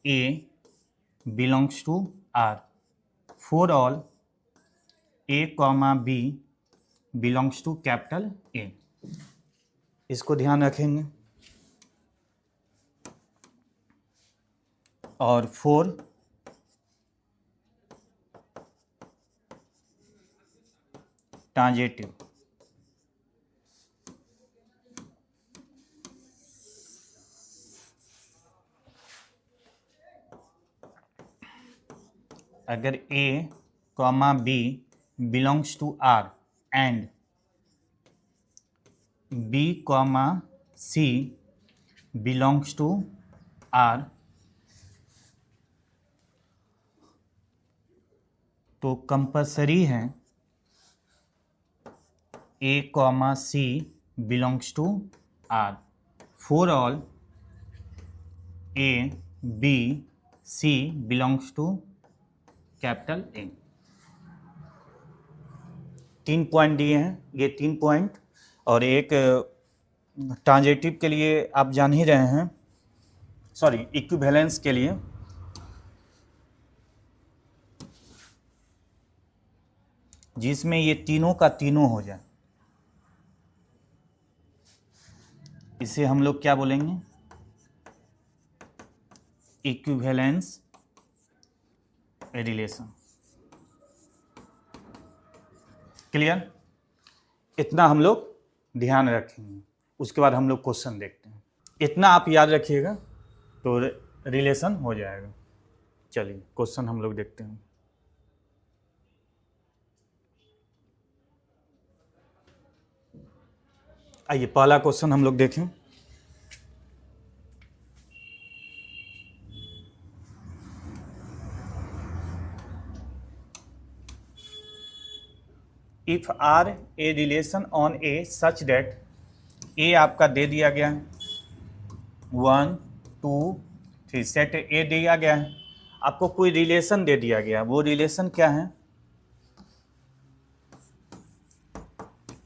A belongs to R for all A comma B belongs to capital A। इसको ध्यान रखेंगे। और 4 ट्रांजेटिव। अगर A, B belongs to R and B, C belongs to R, तो compulsory है A, C belongs to R for all A, B, C belongs to capital A। 3 point दिए हैं, ये 3 पॉइंट, और एक ट्रांजेटिव के लिए आप जान ही रहे हैं, सॉरी इक्विवेलेंस के लिए जिसमें ये तीनों का तीनों हो जाए, इसे हम लोग क्या बोलेंगे, इक्विवेलेंस रिलेशन। क्लियर? इतना हम लोग ध्यान रखेंगे, उसके बाद हम लोग क्वेश्चन देखते हैं। इतना आप याद रखिएगा तो रिलेशन हो जाएगा। चलिए क्वेश्चन हम लोग देखते हैं। आइए पहला क्वेश्चन हम लोग देखें। If R a relation on A such that a आपका दे दिया गया है 1 2 3, सेट ए दिया गया है, आपको कोई रिलेशन दे दिया गया, वो रिलेशन क्या है,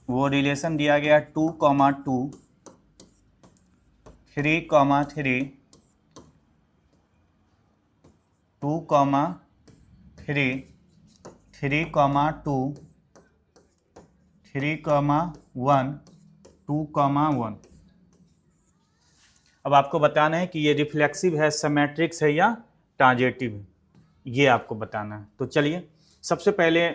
वो रिलेशन दिया गया 2, 2 3, 3 2, 3 3, 2 3, 1 2, 1। अब आपको बताना है कि ये रिफ्लेक्सिव है, सिमेट्रिक्स है या ट्रांजेटिव है, ये आपको बताना है। तो चलिए सबसे पहले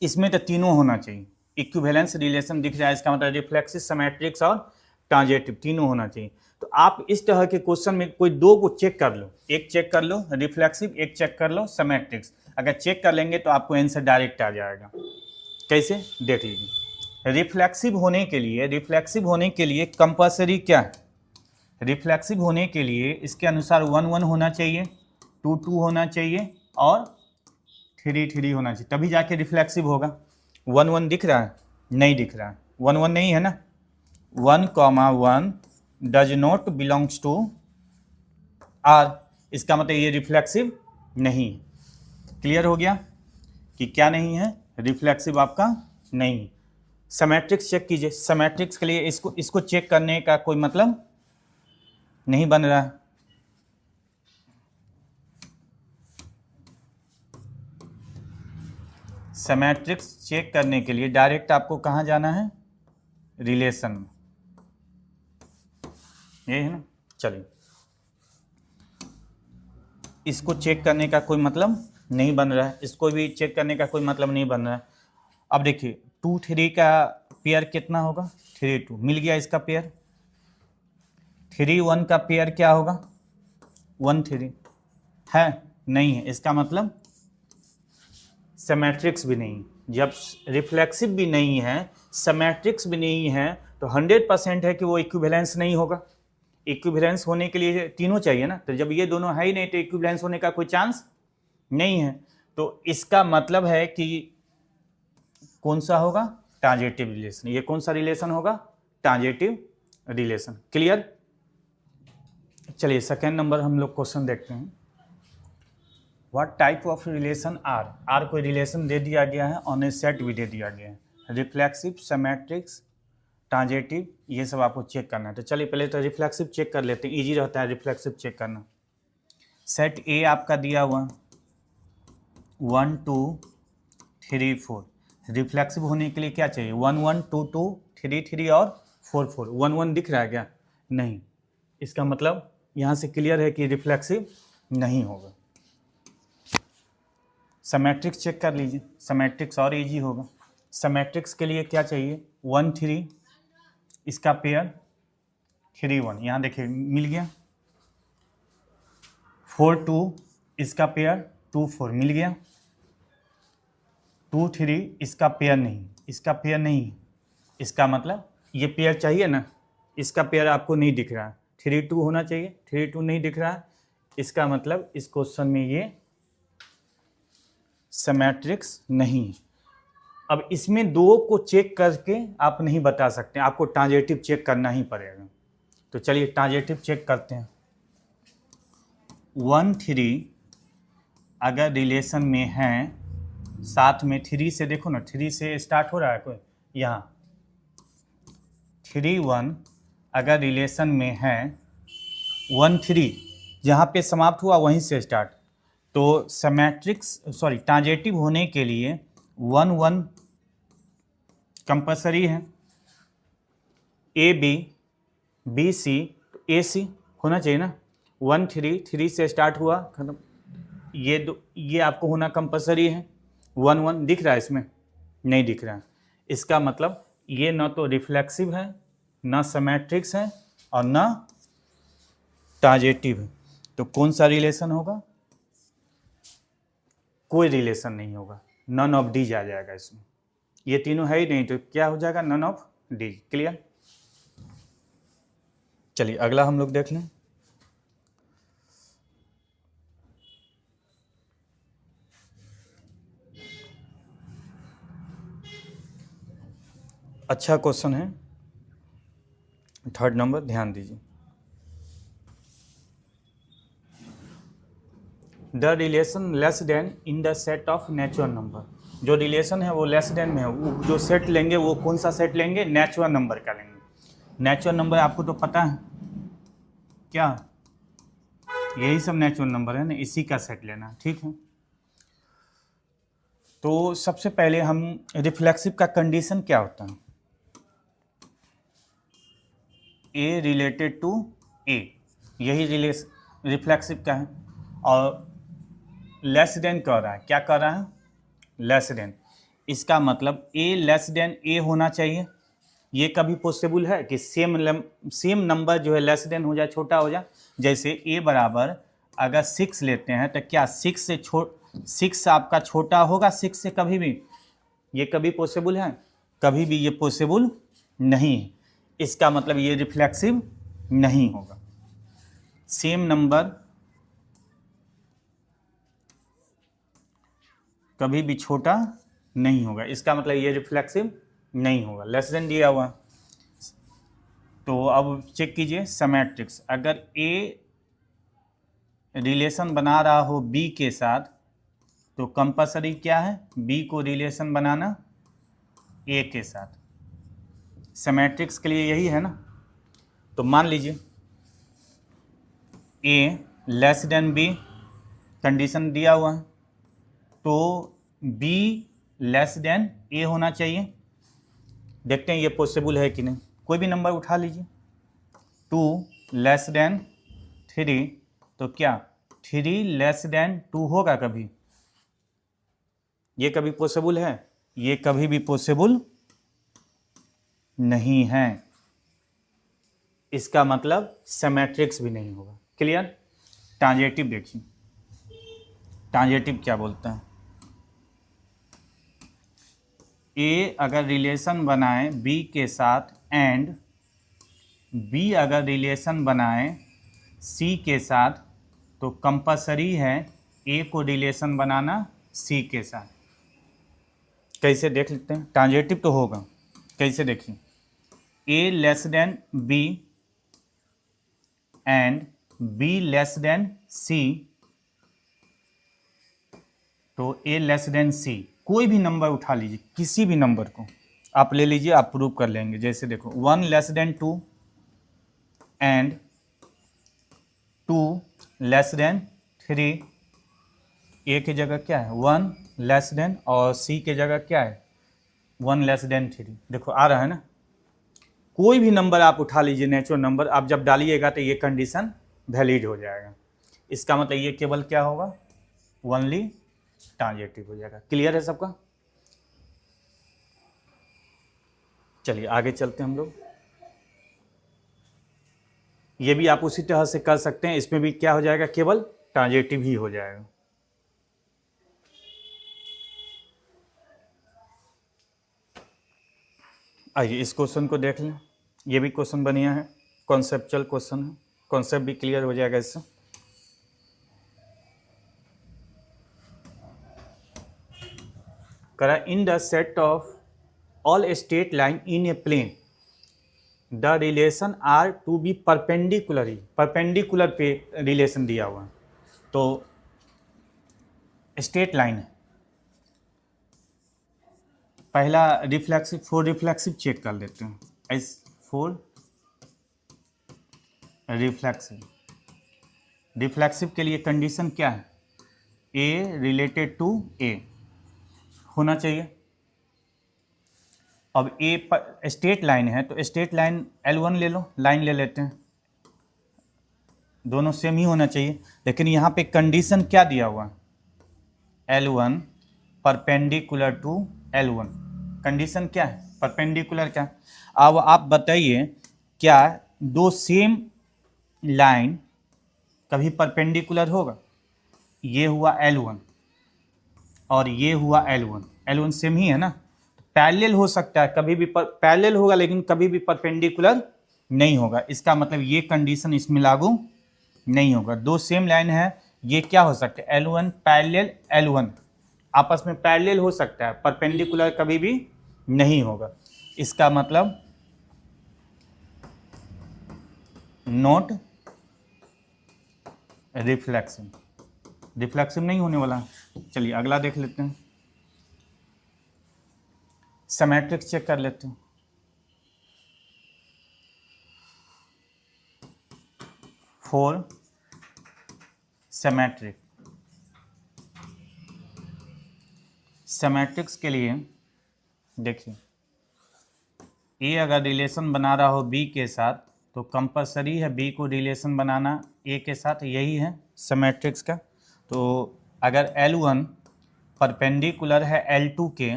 इसमें तो तीनों होना चाहिए, इक्विवेलेंस रिलेशन दिख रहा है, इसका मतलब रिफ्लेक्सिव, सिमेट्रिक्स और ट्रांजेटिव तीनों होना चाहिए। तो आप इस तरह के क्वेश्चन में कोई दो को चेक कर लो, एक चेक कर लो रिफ्लेक्सिव, एक चेक कर लो सिमेट्रिक्स। अगर चेक कर लेंगे तो आपको आंसर डायरेक्ट आ जाएगा। कैसे, देख लीजिए। रिफ्लेक्सिव होने के लिए कंपलसरी क्या है, रिफ्लेक्सिव होने के लिए इसके अनुसार 1 1 होना चाहिए, 2 2 होना चाहिए और 3 3 होना चाहिए, तभी जाके रिफ्लेक्सिव होगा। 1 1 दिख रहा है? नहीं दिख रहा है, 1 1 नहीं है ना। 1, 1 does not belongs to R, इसका मतलब ये रिफ्लेक्सिव नहीं। क्लियर हो गया कि क्या नहीं है, रिफ्लेक्सिव आपका नहीं। सिमेट्रिक्स चेक कीजिए, सिमेट्रिक्स के लिए इसको चेक करने का कोई मतलब नहीं बन रहा है। सिमेट्रिक्स चेक करने के लिए डायरेक्ट आपको कहाँ जाना है, रिलेशन में, ये है ना। चलिए इसको चेक करने का कोई मतलब नहीं बन रहा है, इसको भी चेक करने का कोई मतलब नहीं बन रहा है। अब देखिए 2 3 का पेयर कितना होगा, 3 2 मिल गया इसका पेयर। 3 1 का पेयर क्या होगा, 1 3 है, नहीं है, इसका मतलब सिमेट्रिक्स भी नहीं। जब रिफ्लेक्सिव भी नहीं है, सिमेट्रिक्स भी नहीं है, तो 100% है कि वो इक्विवेलेंस नहीं होगा। इक्विवेलेंस होने के लिए तीनों चाहिए ना, तो जब ये दोनों है ही नहीं तो इक्विवेलेंस होने का कोई चांस नहीं है। तो इसका मतलब है कि कौन सा होगा, ट्रांजेटिव रिलेशन। ये कौन सा रिलेशन होगा, ट्रांजेटिव रिलेशन। क्लियर? चलिए सेकेंड नंबर हम लोग क्वेश्चन देखते हैं। What type of relation R, R कोई रिलेशन दे दिया गया है, ऑन ए सेट भी दे दिया गया है, रिफ्लेक्सिव, सिमेट्रिक्स, ट्रांजेटिव, ये सब आपको चेक करना है। तो चलिए पहले तो रिफ्लेक्सिव चेक कर लेते हैं, इजी रहता है रिफ्लेक्सिव चेक करना। सेट ए आपका दिया हुआ 1 2 3 4, रिफ्लेक्सिव होने के लिए क्या चाहिए, 1 1 2 2 3 3 और 4 4। 1 1 दिख रहा है क्या, नहीं, इसका मतलब यहाँ से क्लियर है कि रिफ्लेक्सिव नहीं होगा। सिमेट्रिक्स चेक कर लीजिए, सिमेट्रिक्स और इजी होगा। समेट्रिक्स के लिए क्या चाहिए, 1 3 इसका पेयर 3 1, यहाँ देखिए मिल गया। 4 2 इसका पेयर 2 4 मिल गया। 2 3 इसका पेयर नहीं, इसका पेयर नहीं, इसका मतलब ये पेयर चाहिए ना, इसका पेयर आपको नहीं दिख रहा है, 3 2 होना चाहिए, 3 2 नहीं दिख रहा है, इसका मतलब इस क्वेश्चन में ये सिमेट्रिक्स नहीं है। अब इसमें दो को चेक करके आप नहीं बता सकते, आपको ट्रांजेटिव चेक करना ही पड़ेगा। तो चलिए ट्रांजेटिव चेक करते हैं। 1 3 अगर रिलेशन में है, साथ में 3 से देखो ना, 3 से स्टार्ट हो रहा है कोई, यहाँ 3 1 अगर रिलेशन में है, 1 3 जहाँ पे समाप्त हुआ वहीं से स्टार्ट, तो ट्रांजेटिव होने के लिए 1 1 कंपलसरी है, ए बी बी सी ए सी होना चाहिए ना। 1 3 3 से स्टार्ट हुआ, ये आपको होना कंपलसरी है। 1 1 दिख रहा है इसमें, नहीं दिख रहा है, इसका मतलब ये न तो रिफ्लेक्सिव है, न सिमेट्रिक्स है, और न ट्रांजेटिव है। तो कौन सा रिलेशन होगा, कोई रिलेशन नहीं होगा, नन ऑफ डी आ जाएगा इसमें। ये तीनों है ही नहीं, तो क्या हो जाएगा, नन ऑफ डी। क्लियर। चलिए अगला हम लोग देख लें। अच्छा क्वेश्चन है, 3rd नंबर, ध्यान दीजिए। The relation less then in the set of natural number, जो रिलेशन है वो लेस देन में है, वो जो सेट लेंगे वो कौन सा सेट लेंगे, नेचुरल नंबर का लेंगे। नेचुरल नंबर आपको तो पता है क्या, यही सब नेचुरल नंबर है ना, इसी का सेट लेना, ठीक है। तो सबसे पहले हम रिफ्लेक्सिव का कंडीशन क्या होता है, ए रिलेटेड टू ए, यही रिफ्लेक्सिव का है। और लेस देन कह रहा है, क्या कह रहा है, लेस देन, इसका मतलब ए लेस देन ए होना चाहिए। ये कभी पॉसिबल है कि सेम नंबर जो है लेस देन हो जाए, छोटा हो जाए। जैसे ए बराबर अगर 6 लेते हैं तो क्या 6 आपका छोटा होगा 6 से, कभी भी ये कभी पॉसिबल है, कभी भी ये पॉसिबल नहीं है। इसका मतलब ये रिफ्लेक्सिव नहीं होगा। सेम नंबर कभी भी छोटा नहीं होगा, इसका मतलब ये रिफ्लेक्सिव नहीं होगा, लेस देन दिया हुआ। तो अब चेक कीजिए सिमेट्रिक्स, अगर ए रिलेशन बना रहा हो बी के साथ, तो कंपलसरी क्या है, बी को रिलेशन बनाना ए के साथ। सिमेट्रिक्स के लिए यही है ना। तो मान लीजिए ए लेस देन बी, कंडीशन दिया हुआ है, तो बी लेस देन ए होना चाहिए। देखते हैं ये पॉसिबल है कि नहीं। कोई भी नंबर उठा लीजिए, 2 लेस देन 3, तो क्या 3 लेस देन 2 होगा कभी, ये कभी पॉसिबल है, ये कभी भी पॉसिबल नहीं है। इसका मतलब सिमेट्रिक्स भी नहीं होगा। क्लियर। ट्रांजेटिव देखिए, ट्रांजेटिव क्या बोलता है, ए अगर रिलेशन बनाए बी के साथ एंड बी अगर रिलेशन बनाए सी के साथ, तो कंपलसरी है ए को रिलेशन बनाना सी के साथ। कैसे देख लेते हैं, ट्रांजेटिव तो होगा, कैसे देखिए, a less than b and b less than c, तो ए लेस देन सी, कोई भी नंबर उठा लीजिए, किसी भी नंबर को आप ले लीजिए, आप प्रूव कर लेंगे। जैसे देखो 1 less than 2 and 2 less than 3, ए की जगह क्या है 1 लेस देन, और सी की जगह क्या है 1 लेस देन 3। देखो आ रहा है ना। कोई भी नंबर आप उठा लीजिए, नेचुरल नंबर, आप जब डालिएगा तो ये कंडीशन वैलिड हो जाएगा। इसका मतलब ये केवल क्या होगा, ओनली ट्रांजेटिव हो जाएगा। क्लियर है सबका। चलिए आगे चलते हैं हम लोग। ये भी आप उसी तरह से कर सकते हैं, इसमें भी क्या हो जाएगा, केवल ट्रांजिटिव ही हो जाएगा। आइए इस क्वेश्चन को देख लें, ये भी क्वेश्चन बढ़िया है, कॉन्सेप्चुअल क्वेश्चन है, कॉन्सेप्ट भी क्लियर हो जाएगा इससे। करा in the set of all straight line in a plane the relation R to be perpendicular, perpendicular पे रिलेशन दिया हुआ है। तो स्ट्रेट लाइन है, पहला रिफ्लेक्सिव, फोर रिफ्लेक्सिव चेक कर लेते हैं। एस फोर रिफ्लेक्सिव, रिफ्लेक्सिव के लिए कंडीशन क्या है, ए रिलेटेड टू ए होना चाहिए। अब ए पर स्ट्रेट लाइन है तो स्ट्रेट लाइन L1 ले लो, लाइन ले लेते हैं, दोनों सेम ही होना चाहिए। लेकिन यहाँ पे कंडीशन क्या दिया हुआ है, L1 perpendicular to L1, condition क्या है, परपेंडिकुलर क्या। अब आप बताइए क्या दो सेम लाइन कभी परपेंडिकुलर होगा, ये हुआ L1 और ये हुआ L1, L1 सेम ही है ना, पैरेलल हो सकता है, कभी भी पैरेलल होगा लेकिन कभी भी परपेंडिकुलर नहीं होगा। इसका मतलब ये कंडीशन इसमें लागू नहीं होगा। दो सेम लाइन है, ये क्या हो सकता है, L1 पैरेलल L1 आपस में पैरेलल हो सकता है, परपेंडिकुलर कभी भी नहीं होगा। इसका मतलब नॉट रिफ्लेक्सिव, रिफ्लेक्सिव नहीं होने वाला। चलिए अगला देख लेते हैं, सिमेट्रिक चेक कर लेते हैं। फोर सिमेट्रिक, सिमेट्रिक्स के लिए देखिए, ए अगर रिलेशन बना रहा हो बी के साथ तो कंपलसरी है बी को रिलेशन बनाना ए के साथ, यही है सिमेट्रिक्स का। तो अगर L1 परपेंडिकुलर है L2 के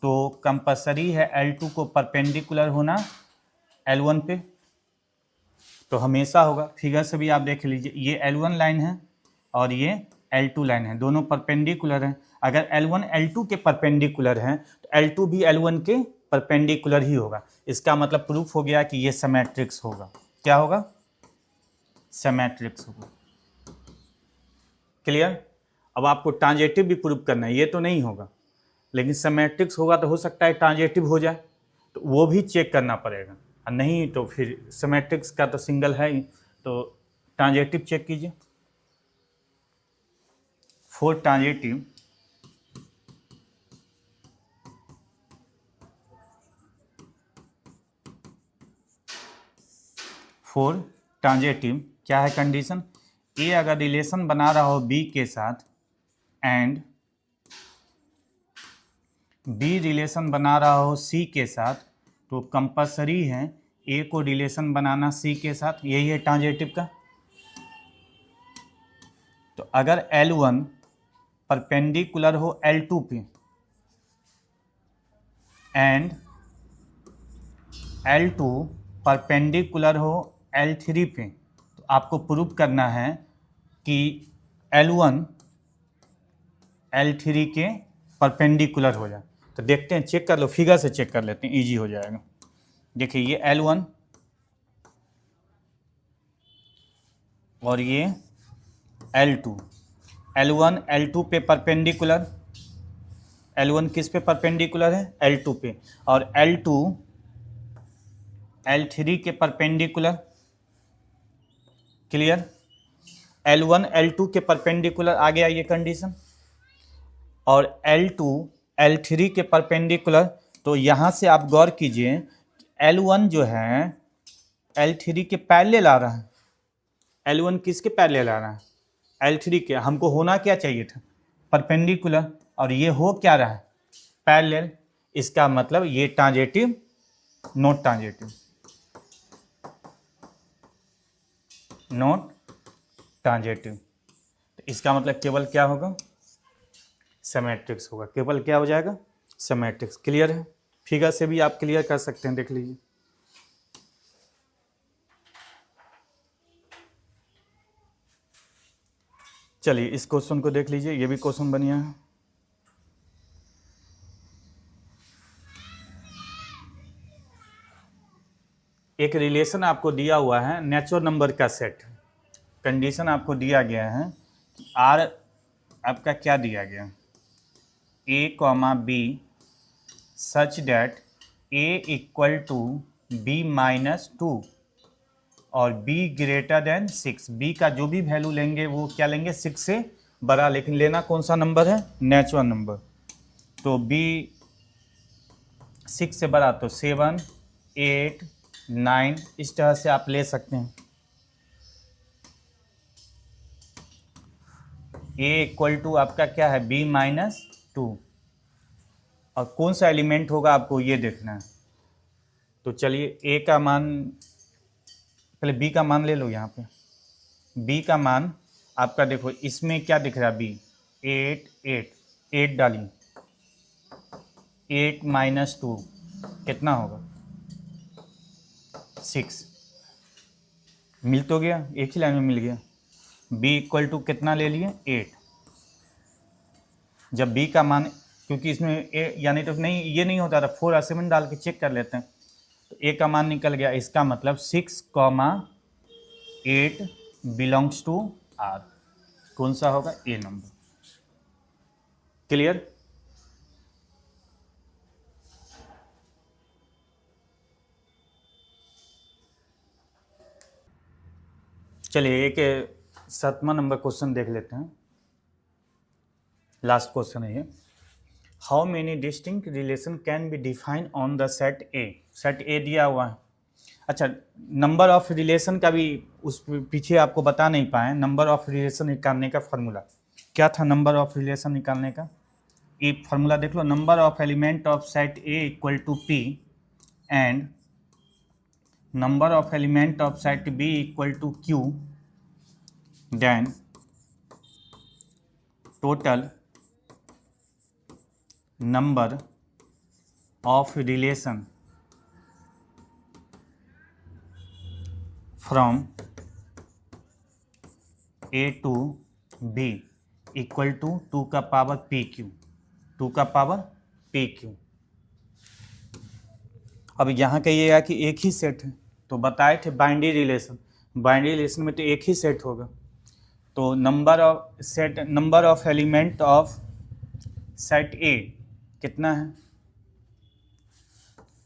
तो कंपलसरी है L2 को परपेंडिकुलर होना L1 पे, तो हमेशा होगा। फिगर से भी आप देख लीजिए, ये L1 लाइन है और ये L2 लाइन है, दोनों परपेंडिकुलर हैं। अगर L1 L2 के परपेंडिकुलर हैं तो L2 भी L1 के परपेंडिकुलर ही होगा। इसका मतलब प्रूफ हो गया कि ये सिमेट्रिक्स होगा। क्या होगा, सिमेट्रिक्स होगा। क्लियर। अब आपको ट्रांजिटिव भी प्रूफ करना है, ये तो नहीं होगा लेकिन सिमेट्रिक्स होगा तो हो सकता है ट्रांजिटिव हो जाए, तो वो भी चेक करना पड़ेगा, और नहीं तो फिर सिमेट्रिक्स का तो सिंगल है ही, तो ट्रांजिटिव चेक कीजिए। फोर ट्रांजिटिव, फोर ट्रांजिटिव क्या है कंडीशन, ए अगर रिलेशन बना रहा हो बी के साथ एंड बी रिलेशन बना रहा हो सी के साथ, तो कंपलसरी है ए को रिलेशन बनाना सी के साथ, यही है ट्रांजिटिव का। तो अगर L1 परपेंडिकुलर हो L2 पे एंड L2 परपेंडिकुलर हो L3 पे, तो आपको प्रूव करना है कि L1 L3 के परपेंडिकुलर हो जाए। तो देखते हैं, चेक कर लो, फिगर से चेक कर लेते हैं, इजी हो जाएगा। देखिए ये L1 और ये L2, L1 L2 पे परपेंडिकुलर, L1 किस पे परपेंडिकुलर है, L2 पे, और L2 L3 के परपेंडिकुलर। क्लियर। L1 L2 के परपेंडिकुलर आ गया ये कंडीशन, और L2 L3 के परपेंडिकुलर। तो यहाँ से आप गौर कीजिए, L1 जो है L3 के पैरेलल आ रहा है, L1 किसके पैरेलल आ रहा है, L3 के। हमको होना क्या चाहिए था, परपेंडिकुलर, और ये हो क्या रहा है, पैरेलल। इसका मतलब ये transitive, not transitive, not transitive. तो इसका मतलब केवल क्या होगा, सिमेट्रिक्स होगा, केवल क्या हो जाएगा, सिमेट्रिक्स। क्लियर है। फिगर से भी आप क्लियर कर सकते हैं, देख लीजिए। चलिए इस क्वेश्चन को देख लीजिए, ये भी क्वेश्चन बढ़िया है। एक रिलेशन आपको दिया हुआ है, नेचुरल नंबर का सेट। कंडीशन आपको दिया गया है कि आर आपका क्या दिया गया, a comma b such that a equal to b minus 2 और b ग्रेटर देन 6। b का जो भी वैल्यू लेंगे वो क्या लेंगे, 6 से बड़ा, लेकिन लेना कौन सा नंबर है, नेचुरल नंबर। तो b 6 से बड़ा तो 7, 8, 9 इस तरह से आप ले सकते हैं। a इक्वल टू आपका क्या है, b माइनस 2, और कौन सा एलिमेंट होगा आपको ये देखना है। तो चलिए a का मान, पहले b का मान ले लो। यहाँ पे b का मान आपका देखो, इसमें क्या दिख रहा है, b 8 डालिए, 8 माइनस 2 कितना होगा, 6। मिल तो गया, एक ही लाइन में मिल गया। b इक्वल टू कितना ले लिए, 8। जब b का मान, क्योंकि इसमें यानी तो नहीं, ये नहीं होता था, 4 और 7 डाल के चेक कर लेते हैं, तो a का मान निकल गया। इसका मतलब 6,8 बिलोंग्स टू r। कौन सा होगा, ए नंबर। क्लियर। चलिए एक 7वां नंबर क्वेश्चन देख लेते हैं, लास्ट क्वेश्चन है ये। How many distinct relation can be define on the set A. Set ए दिया हुआ है। अच्छा, नंबर ऑफ रिलेशन का भी उस पीछे आपको बता नहीं पाए। नंबर ऑफ रिलेशन निकालने का फार्मूला क्या था, नंबर ऑफ रिलेशन निकालने का ये फार्मूला देख लो। Number of element of set A equal to p and number of element of set B equal to q, then total number of relation from A to B equal to 2 का power PQ, 2 का power PQ। अब यहाँ कहिएगा कि एक ही set है, तो बताए थे बाइनरी रिलेशन, बाइनरी रिलेशन में तो एक ही सेट होगा। तो number of set, number of element of set A कितना है,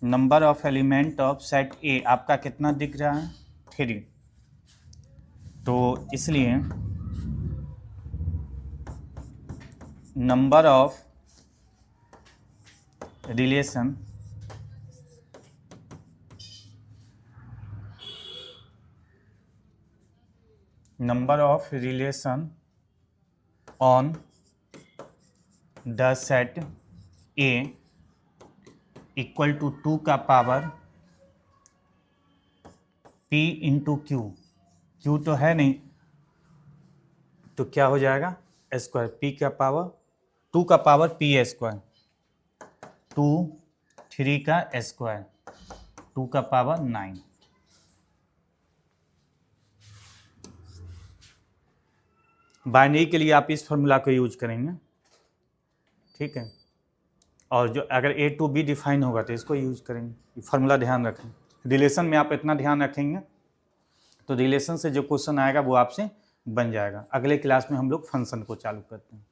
number of element of set A आपका कितना दिख रहा है, 3। तो इसलिए number of relation on the set A equal to 2 का power P into Q. Q तो है नहीं, तो क्या हो जाएगा, स्क्वायर, P का पावर 2 का पावर P स्क्वायर, 2 3 का स्क्वायर, 2 का पावर 9। बाइनरी के लिए आप इस फॉर्मूला को यूज करेंगे, ठीक है। और जो अगर ए टू बी डिफाइन होगा तो इसको यूज करेंगे। फार्मूला ध्यान रखें, रिलेशन में आप इतना ध्यान रखेंगे तो रिलेशन से जो क्वेश्चन आएगा वो आपसे बन जाएगा। अगले क्लास में हम लोग फंक्शन को चालू करते हैं।